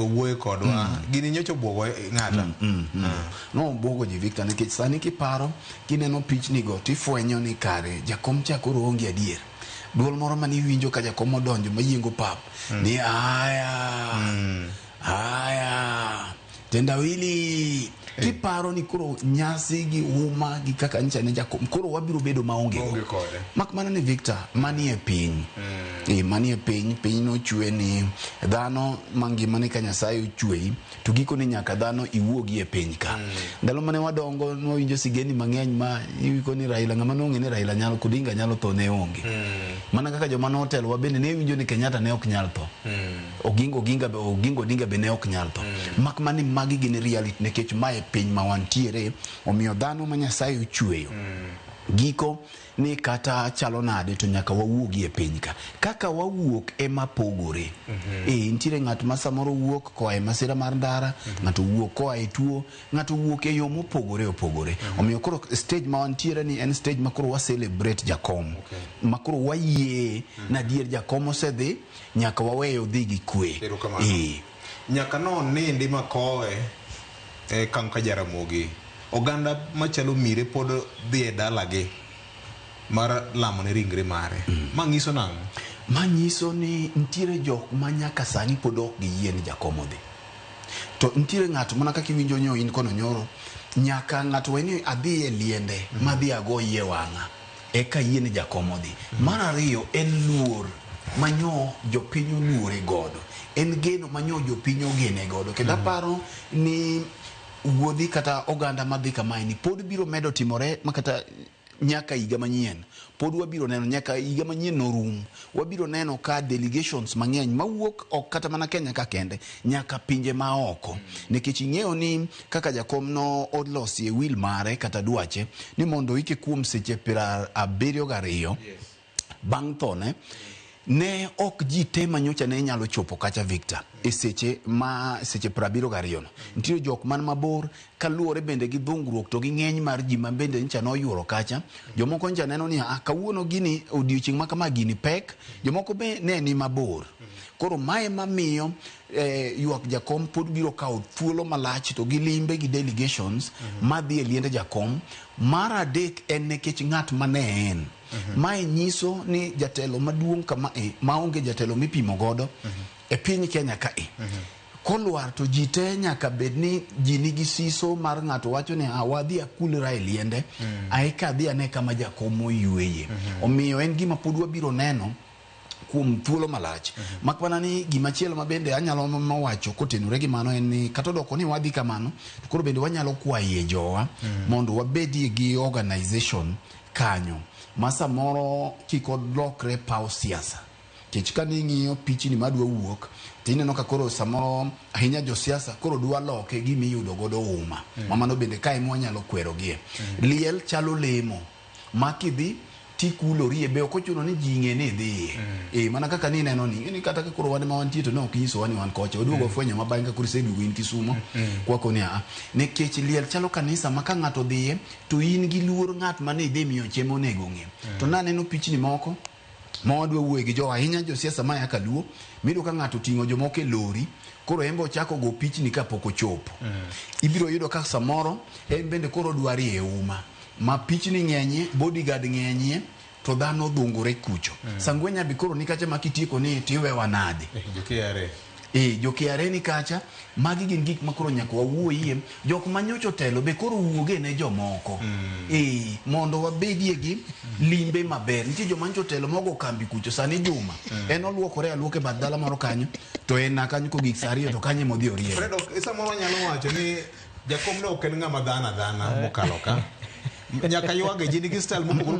wuoyo kodwa gini nyocho buogo ng'ata no buogo ji Victor nikech sani kiparo kineno pichni go tifwenyo ni kare jakom chakoro onge adier duol moro mani winjo ka jakom odonjo mayiengo pap ni aya tendawili kiparo ni koro nyasi gi uma gi kaka ncha ne jakom koro wabiro bedo maonge kode mak mana ni Victor mani e piny mani e piny no chwe ni dhano mangima ne ka Nyasaye ochwei to giko ni nyaka dhano iwuogi e piny ka ndalo mane wadongo no winjo sigeni mang'eny ma iwiko ni Raila ng'ama nong'e ni Raila nyalo kudinga nyalo to ne onge mana kaka joma no hotel wabende ne winjo ni Kenyatta ne ok nyal to Oginga Odinga be ne ok nyal to mak mani magi gin reality nekech mae piny ma wantiere omiyo dhano ma Nyasaye ochweyo giko ni kata chalo nade to nyaka wawuogi e piny ka kaka wawuok ema pogore nitiere ng'at ma samoro wuok koa e masira mar ndara ng'ato wuok koa e tuo ng'ato wuok e yo mopogore omiyo koro stage ma wantiere ni en stage ma koro wa celebrate jakom ma koro wayie na dier jakom osedhi nyaka waweyo dhi gi kwe nyaka no nindi makowe kanka Jaramogi oganda machalo mire pod dhi e dalagi mar lamo ne ringre mare manyiso nang'o manyiso ni ntiere jok ma nyaka sani pod ok giyie ni jakom odhi to ntiere ng'ato mana kaka iwinjo nyo in kono nyoro nyaka ng'ato weni adhi e liende madhi ago yie wang'a eka yie ni jakom odhi mar ariyo en luor manyo jopiny oluore godo en geno manyo jopiny ogene godo kendo aparo ni wuodhi kata oganda madhi kamae ni pod biro medo timore makata nyaka higa manyien pod wabiro neno nyaka higa manyien norum wabiro neno ka delegations mang'eny mawuok ok kata mana Kenya ka kende nyaka pinje maoko nikech ing'eyo ni kaka jakom no olosi e will mare kata dwache ni mondo ike kuom seche 72 bang' thone ne ok ji te manyocha ne nyalo chopo kacha Victor e seche 72 no nitiere jok man mabor kaluore bende gi dhungruok to gi ng'eny mar ji ma bende ncha no yuoro kacha jomoko ncha neno ni kawuono gini odiochieng' ma kama gini pek jomoko be ne ni mabor koro mae mamiyo yuak jakom pod biro kawo thuolo malach to gi limbe gi delegations madhi e liende jakom mar adek en nekech ng'at mane en mae nyiso ni jatelo maduong' kama maonge jatelo mipimo godo e piny Kenya ka kolwar to ji te nyaka bed ni ji nigi siso mar ng'ato wacho ni wadhi akulra e liende aika dhi ane kama jakom oyueye omiyo en gima pod wabiro neno kuom thuolo malach makwana ni gimachielo mabende anyalo mawacho kotenore gi mano en ni kata doko ni wadhi kamano to koro bende wanyalo kwaye jowa mondo wabedie gi organization kanyo masa moro kikodlokre paw siasa kech kaning'iyo pichni madwa wuok tineno ka koro samoro ahinya jo siasa koro dwa loke gimiyudo godo uma mamano bende kae mwanyalo kwerogie liel chalo lemo makidhi tikulori e be okochuno ni jinge ne dhi mana kaka ni neno ni kata ka koro wane ma wantie to ne ok nyiso wani wan kocha oduogo fwenyo mabang' ka koro seduogo in Kisumo kwako ni ne kech liel chalo kanisa maka ng'ato dhiye to in gi luor ng'at mane dhi miyo chiemo nego ng'e to naneno pichni moko ma wadwa wuoye gi jo ahinya jo siasa ma yaka luo mido ka ng'ato ting'o jomoko e lori koro embo chako go pichni ka pok ochopo ibiro yudo ka samoro en bende koro dwari e uma ma pichni ng'enye bodyguard ng'enye to dhano dhungore kucho sangwenya bikoro ni kacha makitieko ni tiwe wanade jo KRA ni kacha magi gin gik makoro nyaka wawuoyie jok manyocho telo be koro wuoge ne jomoko mondo wabedie gi limbe maber nitie joma nyocho telo mogo kambi kucho sani Juma en oluokore aluoke bad dala moro kanyo to en kanyo ko gik sariyo to kanye modhi orie Fredo samoro nyalo wacho ni jakom no ok en ng'ama dhana mokalo ka nyaka ywage ji nigi style mopogore